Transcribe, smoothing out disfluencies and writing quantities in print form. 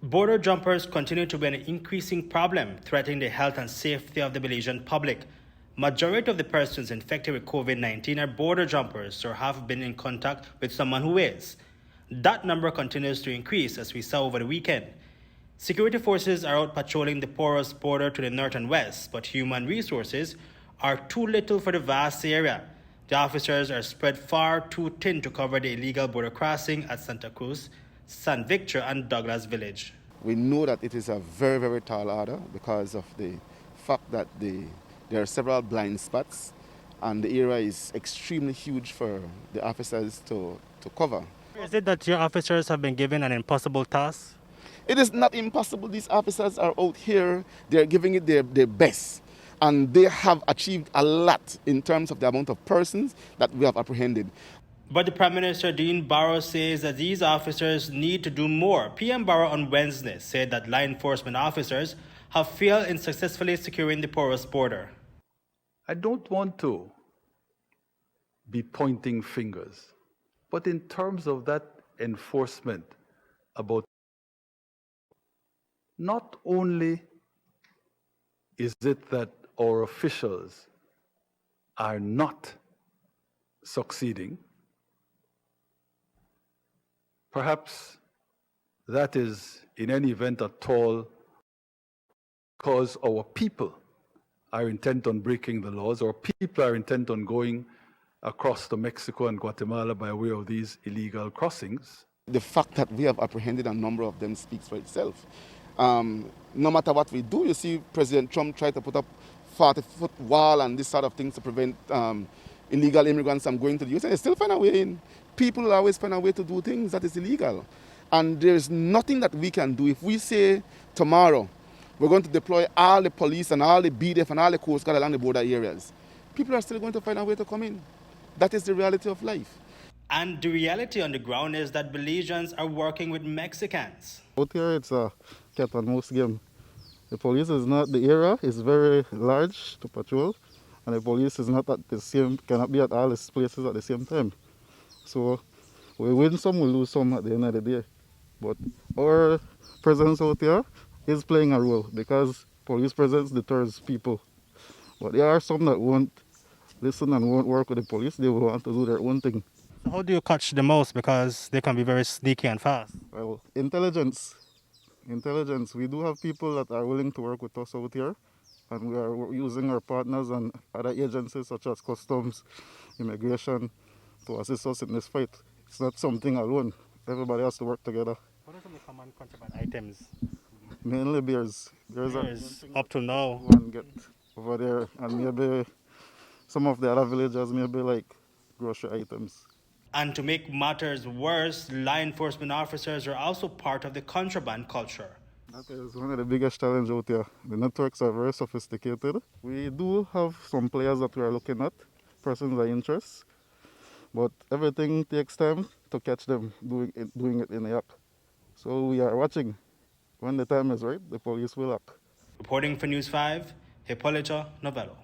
Border jumpers continue to be an increasing problem, threatening the health and safety of the Belizean public. Majority of the persons infected with COVID-19 are border jumpers or have been in contact with someone who is. That number continues to increase as we saw over the weekend. Security forces are out patrolling the porous border to the north and west, but human resources are too little for the vast area. The officers are spread far too thin to cover the illegal border crossing at Santa Cruz, San Victor and Douglas Village. We know that it is a very, very tall order because of the fact that there are several blind spots and the area is extremely huge for the officers to cover. Is it that your officers have been given an impossible task? It is not impossible. These officers are out here, they're giving it their best. And they have achieved a lot in terms of the amount of persons that we have apprehended. But the Prime Minister, Dean Barrow, says that these officers need to do more. PM Barrow on Wednesday said that law enforcement officers have failed in successfully securing the porous border. I don't want to be pointing fingers, but in terms of that enforcement about not only is it that our officials are not succeeding, perhaps that is, in any event at all, because our people are intent on breaking the laws, or people are intent on going across to Mexico and Guatemala by way of these illegal crossings. The fact that we have apprehended a number of them speaks for itself. No matter what we do, you see President Trump try to put up 40-foot wall and this sort of things to prevent illegal immigrants from going to the US, and they still find a way in. People always find a way to do things that is illegal. And there's nothing that we can do. If we say tomorrow we're going to deploy all the police and all the BDF and all the Coast Guard along the border areas, people are still going to find a way to come in. That is the reality of life. And the reality on the ground is that Belizeans are working with Mexicans. Out here it's a cat and mouse game. The police is not, the area is very large to patrol, and the police is not at the same, cannot be at all these places at the same time. So we win some, we lose some at the end of the day. But our presence out here is playing a role because police presence deters people. But there are some that won't listen and won't work with the police. They will want to do their own thing. How do you catch the mouse? Because they can be very sneaky and fast. Well, intelligence. We do have people that are willing to work with us out here, and we are using our partners and other agencies such as customs, immigration, to assist us in this fight. It's not something alone. Everybody has to work together. What are some of the common contraband items? Mainly beers. Beers are up to now. one get over there, and maybe some of the other villages, maybe like grocery items. And to make matters worse, law enforcement officers are also part of the contraband culture. That is one of the biggest challenges out here. The networks are very sophisticated. We do have some players that we are looking at, persons of interest, but everything takes time to catch them doing it in the act. So we are watching. When the time is right, the police will act. Reporting for News 5, Hipolito, Novelo.